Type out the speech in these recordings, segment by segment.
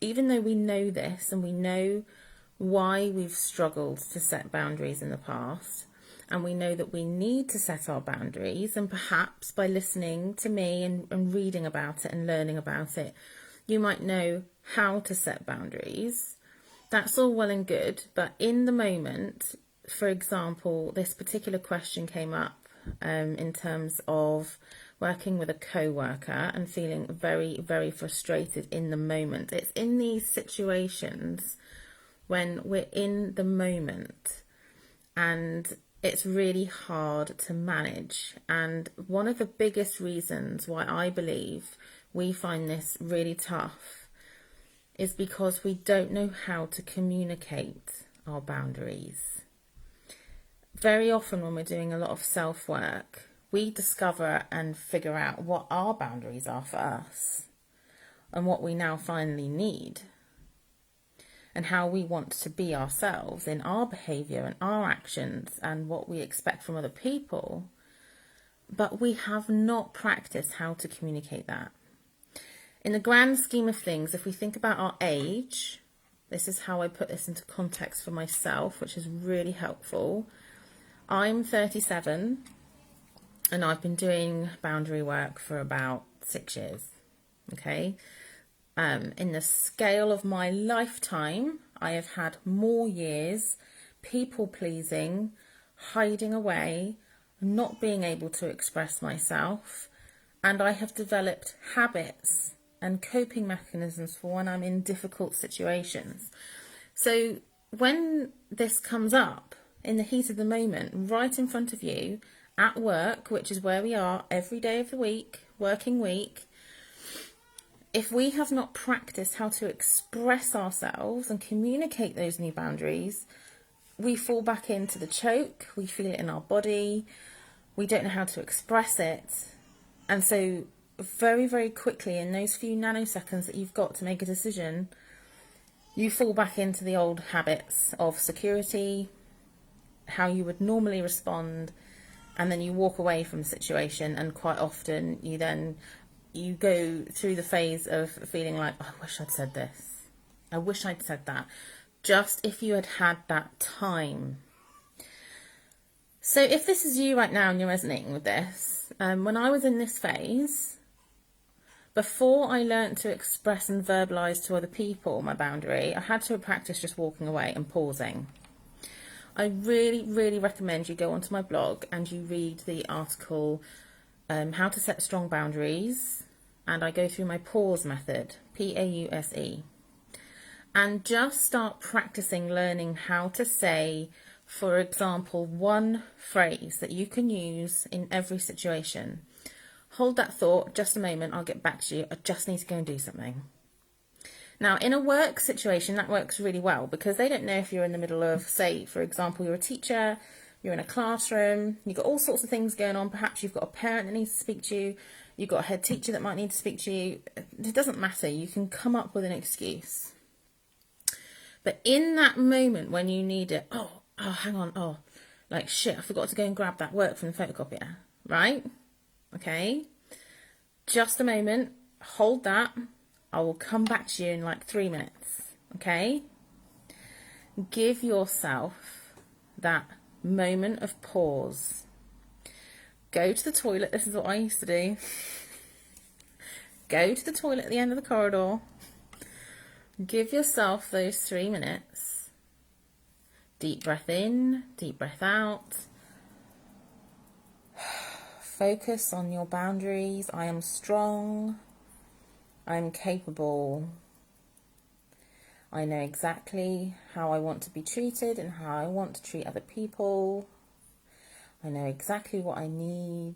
even though we know this and we know why we've struggled to set boundaries in the past, and we know that we need to set our boundaries, and perhaps by listening to me and reading about it and learning about it, you might know how to set boundaries. That's all well and good, but in the moment, for example, this particular question came up in terms of working with a co-worker and feeling very, very frustrated in the moment. It's in these situations when we're in the moment and it's really hard to manage. And one of the biggest reasons why I believe we find this really tough is because we don't know how to communicate our boundaries. Very often when we're doing a lot of self-work, we discover and figure out what our boundaries are for us and what we now finally need and how we want to be ourselves in our behaviour and our actions and what we expect from other people. But we have not practiced how to communicate that. In the grand scheme of things, if we think about our age, this is how I put this into context for myself, which is really helpful. I'm 37 and I've been doing boundary work for about 6 years, okay? In the scale of my lifetime, I have had more years people pleasing, hiding away, not being able to express myself, and I have developed habits and coping mechanisms for when I'm in difficult situations. So when this comes up in the heat of the moment, right in front of you, at work, which is where we are every day of the week, working week, if we have not practiced how to express ourselves and communicate those new boundaries, we fall back into the choke, we feel it in our body, we don't know how to express it. And so very, very quickly, in those few nanoseconds that you've got to make a decision, you fall back into the old habits of security, how you would normally respond, and then you walk away from the situation. And quite often you go through the phase of feeling like, oh, I wish I'd said this, I wish I'd said that, just if you had had that time. So if this is you right now and you're resonating with this, when I was in this phase, before I learnt to express and verbalise to other people my boundary, I had to practice just walking away and pausing. I really, really recommend you go onto my blog and you read the article, How to Set Strong Boundaries, and I go through my pause method, Pause, and just start practicing learning how to say, for example, one phrase that you can use in every situation. Hold that thought, just a moment, I'll get back to you, I just need to go and do something. Now, in a work situation, that works really well because they don't know if you're in the middle of, say, for example, you're a teacher, you're in a classroom, you've got all sorts of things going on. Perhaps you've got a parent that needs to speak to you, you've got a head teacher that might need to speak to you. It doesn't matter. You can come up with an excuse. But in that moment when you need it, oh, hang on, like shit, I forgot to go and grab that work from the photocopier, right? Okay, just a moment, hold that. I will come back to you in like 3 minutes, okay? Give yourself that moment of pause. Go to the toilet. This is what I used to do. Go to the toilet at the end of the corridor. Give yourself those 3 minutes. Deep breath in, deep breath out. Focus on your boundaries. I am strong. I'm capable. I know exactly how I want to be treated and how I want to treat other people. I know exactly what I need.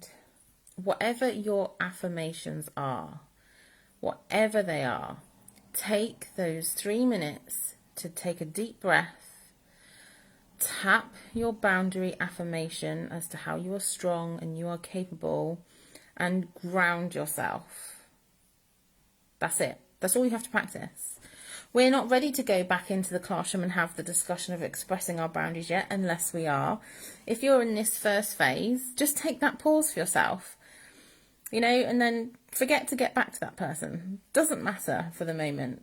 Whatever your affirmations are, whatever they are, take those 3 minutes to take a deep breath. Tap your boundary affirmation as to how you are strong and you are capable, and ground yourself. That's it. That's all you have to practice. We're not ready to go back into the classroom and have the discussion of expressing our boundaries yet, unless we are. If you're in this first phase, just take that pause for yourself, and then forget to get back to that person. Doesn't matter for the moment.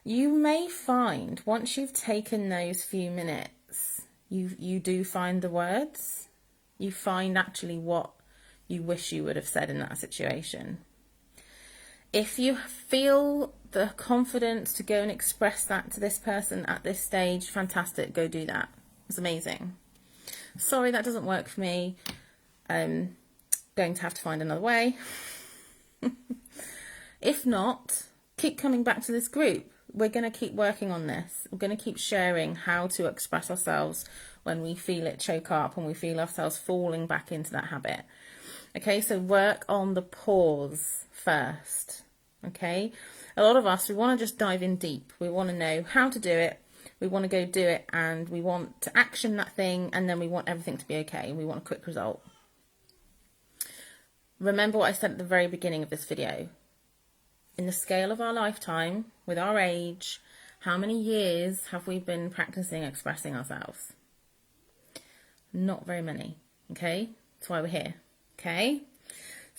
You may find once you've taken those few minutes, you do find the words. You find actually what you wish you would have said in that situation. If you feel the confidence to go and express that to this person at this stage, fantastic, go do that. It's amazing. Sorry, that doesn't work for me. Going to have to find another way. If not, keep coming back to this group. We're going to keep working on this. We're going to keep sharing how to express ourselves when we feel it choke up and we feel ourselves falling back into that habit. Okay, so work on the pause first. Okay, a lot of us, we want to just dive in deep. We want to know how to do it. We want to go do it, and we want to action that thing, and then we want everything to be okay. We want a quick result. Remember what I said at the very beginning of this video. In the scale of our lifetime, with our age, how many years have we been practicing expressing ourselves? Not very many, okay? That's why we're here, okay?